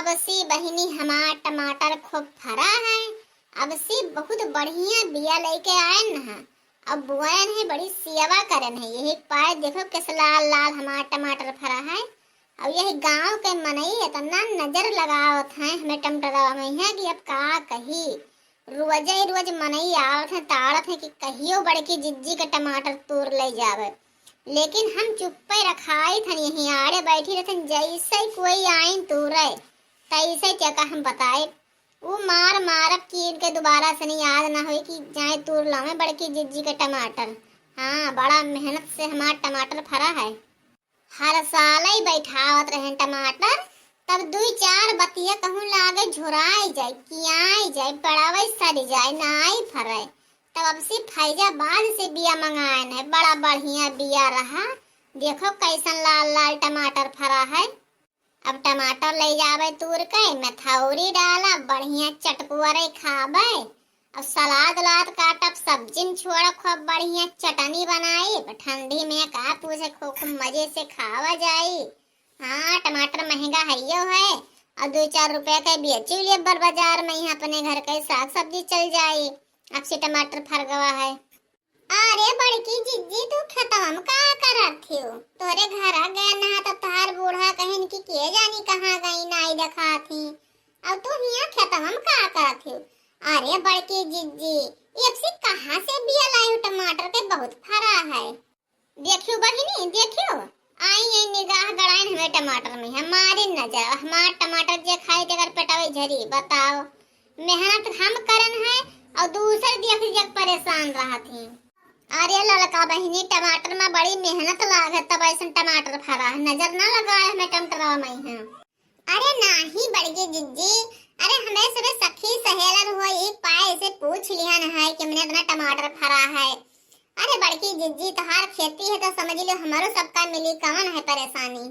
अब सी बहिनी हमार टमाटर खूब फरा है। अब सी बहुत बढ़िया बिया लेके आए न। अब बुआन है बड़ी सेवा करन है। यही पाए देखो किस लाल लाल हमार टमाटर फरा है। अब यही गांव के मनई इतना नजर लगावत है हमें टमाटरवा में है कि अब का कही। रोजे रोज मनई आवत है ताड़त है कि कहियो बड़की जिज्जी के टमाटर तोड़ ले जावे। लेकिन हम चुप्पे रखाई थन यहीं आड़े बैठी रहथन जैसे कोई आइन तोड़े तैसे चका हम बताए। वो मार मारब की इनके दोबारा से नहीं याद ना हुई कि जाए तोड़ लावे बड़की जिज्जी के टमाटर। हाँ बड़ा मेहनत से हमार टमाटर फरा है। हर साल ही बैठावत रहे टमाटर तब दुई चार बतिया कहूँ लागे झुराई जाए कियाई जाए पड़ावे सड़ जाए नाई फरे। तब अब से फैजाबाद से बिया मंगाए है बड़ा बढ़िया बिया रहा। देखो कैसन लाल लाल टमाटर फरा है। अब टमाटर ले जावे तूर के मेथौरी डाला बढ़िया चटकुरे खाबे। अब सलाद लाद काटब सब्जी में छोड़ खूब बढ़िया चटनी बनाई ठंडी में का पूछे खूब मजे से खावा जाई। हाँ टमाटर महंगा है यो है और 2-4 रुपए के बेची लिए बाजार में यहाँ अपने घर के साग सब्जी चल जाई। अब से टमाटर फर गवा है। अरे बड़की जिज्जी तू खत्म का करत थी तोरे घर आ गया ना तो तार बूढ़ा कहन की के जानी कहाँ गई नाई देखा थी। अब तू यहाँ खत्म का करत थी। अरे बड़की जिज्जी ये अब से कहाँ से बिया लाई टमाटर के बहुत फरा है। देखियो बहिनी देखियो आई ये निगाह गड़ाइन हमें टमाटर में हमारी नजर हमार टमाटर जे खाई देकर पेटावे झरी बताओ। मेहनत हम करन है और दूसर देख देख परेशान रहा थी। अरे लड़का बहिनी टमाटर में बड़ी मेहनत लागे तब ऐसा टमाटर फरा नजर ना लगाए हमें टमाटर में है। अरे नहीं बड़गी जिज्जी अरे हमें सब सखी सहेलन हुआ एक पाए से पूछ लिया न है कि हमने इतना टमाटर फरा है। अरे बड़की जिज्जी तोहार खेती है तो समझ लो हमारो सबका मिली कवन है परेशानी।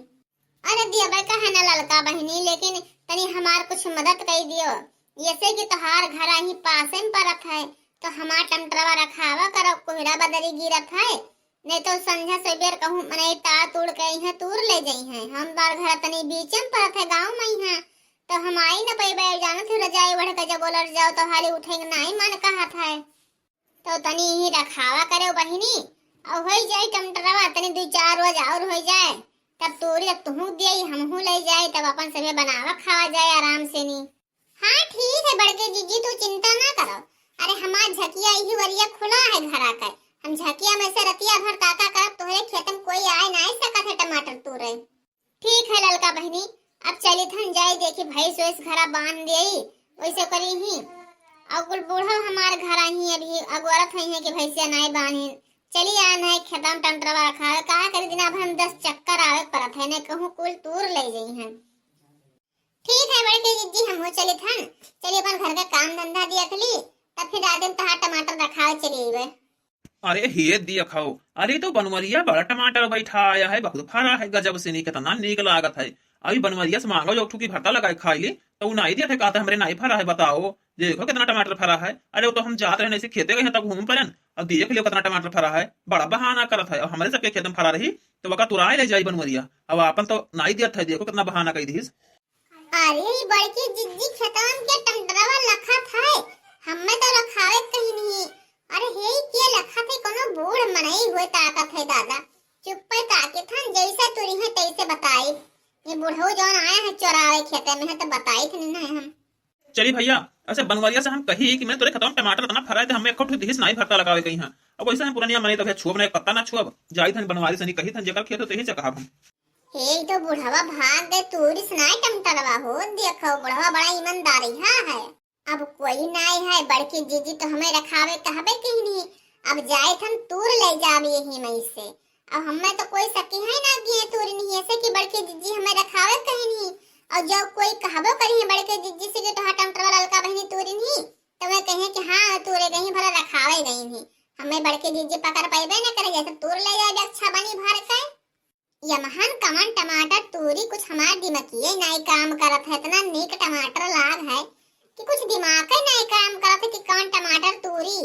अरे दिया का है ना लड़का बहिनी लेकिन तनी हमार कुछ मदद कर दियो। जैसे कि तोहार घर ही पासे में परत है तो हमार टमाटरवा रखावा करो कोहरा बदरी गिरत है नहीं तो संझा से बेर कहूँ मने ता तोड़ के यहाँ तूर ले जाई है। हम बार घर तनी बीच में परत है गाँव में है तो हम आई न पे जाना थे रजाई बढ़ के जब बोलर जाओ तो हाली उठेंगे नहीं मन कहा था तो तनी ही रखावा करे बहिनी और हो जाए टमाटरवा तनी 2-4 रोज और हो जाए तब तोरी तब तुहू दे हमहू ले जाए तब अपन सबे बनावा खावा जाए आराम से नी। हाँ ठीक है बड़के जीजी तू चिंता ना करो। अरे हमार झकिया ही वरिया खुला है घर आकर हम झकिया में से रतिया भर ताका करब तोहरे खेत में कोई आए ना सकत है टमाटर तोरे। ठीक है ललका बहिनी अब चली थन जाए देखी भैंस वैस घरा बांध देई वैसे करी ही और बूढ़ा हमार घर ही अभी अगवरत है कि भैंसिया नहीं बांधी चली आन है खेतम टमाटरवा रखा है का कर दिना भर हम 10 चक्कर आवे परत है ने कहूँ कुल तूर ले जाई हैं। ठीक है बड़के जिज्जी हम हो चले थन चलिए अपन घर का काम धंधा दिया खली तब फिर आदम तहार टमाटर रखाओ चलिए। अरे ये दिया खाओ अरे तो बनवरिया बड़ा टमाटर बैठा आया है बहुत फरा है गजब से नहीं कितना नीक लागत है। अभी बनवरिया से मांगो जो ठुकी भरता लगा खाई ली तो वो नहीं दिया था कहता हमरे नहीं फरा है बताओ देखो कितना टमाटर फरा है। अरे वो तो हम जाते रहने से खेते गए तब घूम पड़न अब देख लियो कितना टमाटर फरा है बड़ा बहाना करत है और हमारे सबके खेत में फरा रही तो वका तुराए ले जाई बनवरिया अब अपन तो नहीं दिया था देखो कितना बहाना कही दीस। अरे बड़की जिज्जी खेतन के टमाटरवा लखा था हमें तो रखावे कहीं नहीं। अरे हे के लखा थे कोनो बूढ़ मनई हुए ताकत है दादा चुप पे ताके थन जैसे तुरी है तैसे बताई ये बूढ़ो जौन आया है चोरावे खेते में है तो बताई थे ना हम। चली भैया ऐसे बनवरिया से हम कही कि मैं तोरे खतम टमाटर इतना फरा है तो हमें एक ठो दिस नहीं भरता लगावे कहीं हां अब वैसे हम पुरानिया मने तो फिर छुब नहीं पत्ता ना छुब जाई थन बनवारी से नहीं कही थन जेकर खेत तो यही से कहा हम हे तो बुढ़वा भाग गए तूरी सुनाई टमाटरवा हो देखो बुढ़वा बड़ा ईमानदारी है। अब कोई नहीं है बड़की जीजी तो हमें रखावे कहबे कहीं नहीं अब जाए थन तूर ले जावे यही मई से अब हमें तो कोई सकी है ना कि तूरी नहीं ऐसे कि बड़की जीजी हमें रखावे कहीं नहीं और जब कोई कहबो करी है बड़के जिज्जी से कि तोहार टमाटर वाला ललका बहिनी तोरी नहीं तो वे कहे कि हाँ तोरे कहीं भला रखावे नहीं नहीं हमें बड़के जिज्जी पकड़ पाइबे ना करे जैसे तोर ले जाए अच्छा बनी भर के ये महान कमन टमाटर तोरी कुछ हमार दिमागी नहीं काम करत है इतना नीक टमाटर लाग है कि कुछ दिमाग ही नहीं काम करत है कि कौन टमाटर तोरी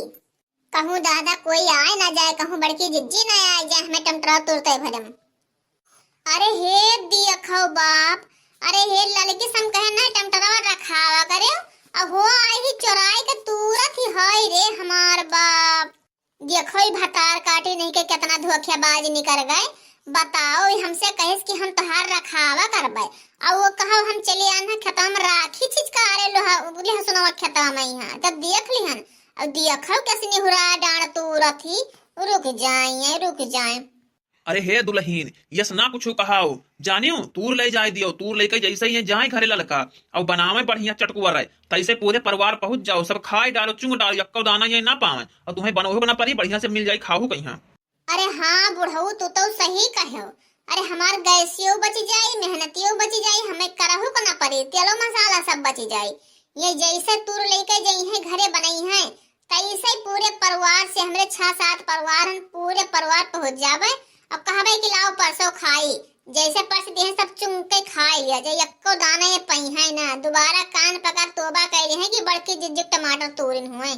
कहूँ दादा कोई आए ना जाए कहूँ बड़की जिज्जी ना आए जाए हमें टमाटर तोड़ते भरम। अरे हे देखो बाप अरे हे लड़की सम कहे ना टमटरवा रखावा करे अब हो आई ही चोराई के तुरंत ही हाय रे हमार बाप। देखो ई भतार काटी नहीं के कितना धोखेबाज निकल गए। बताओ ई हमसे कहिस कि हम तोहार रखावा करबे और वो कहो हम चले आना खेतवा में राखी छिचकारे लोहा बोले सुनवा खेतवा में यहां तब देख लिहन अब देखो कैसे निहुरा डांड तुरंत ही रुक जाए। अरे हे दुल्हीन यस ना कुछ कहाओ जानियो तूर ले जाए दियो तूर लेके जैसे ही जाए घरे ललका और बनावे बढ़िया चटकुआ रहे तैसे पूरे परिवार पहुंच जाओ सब खाए डालो चुंग डालो यक्को दाना ये ना पावे और तुम्हें बनोहो ना परी बढ़िया से मिल जाए खाओ कहीं। अरे हाँ बुढ़ऊ तू तो सही कहो। अरे हमार गैसियो बच जाई मेहनतियो बच जाई हमें करहु को ना पड़ी तेलो मसाला सब बच जाई। ये जैसे तूर लेके जाई है घरे बनाई है तैसे पूरे परिवार से हमरे 6-7 परिवार पूरे परिवार पहुंच जावे अब कहबे कि लाओ परसों खाई जैसे परस देह सब चुंग के खा लिया जाए यक्को दाना ये पई है ना दोबारा कान पकड़ तोबा कह रहे हैं कि बड़के जिज्जक टमाटर तोड़न हुए।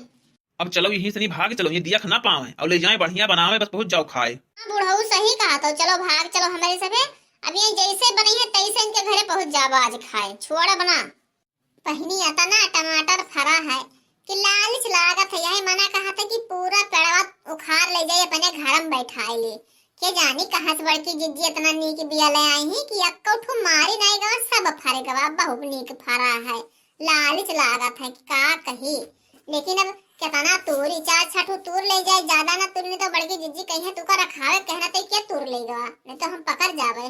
अब चलो यहीं से नहीं भाग चलो ये दिया ना पावे और ले जाए बढ़िया बनावे बस पहुंच जाओ खाए। बुढ़ऊ सही कहा तो चलो भाग चलो हमारे सबे अब ये जैसे बनी है तैसे इनके घरे पहुंच जाओ आज खाए छोड़ा बना। पहनी आता ना टमाटर फरा है कि लालच लागत है यही मना कहा था कि पूरा पेड़वा उखाड़ ले जाए अपने घर में बैठाए ले के जानी कहां से बड़की जिज्जी इतना नीक बिया ले आई है कि अक्को ठू मारी नहीं गवा सब फरे गवा बहुत नीक फरा है लालच लागत है कि का कही। लेकिन अब कितना तूरी 4-6 तूर ले जाए ज्यादा ना तूर नहीं तो बड़की जिज्जी कहीं तू का रखावे कहना तो क्या तूर ले गवा नहीं तो हम पकड़ जावे।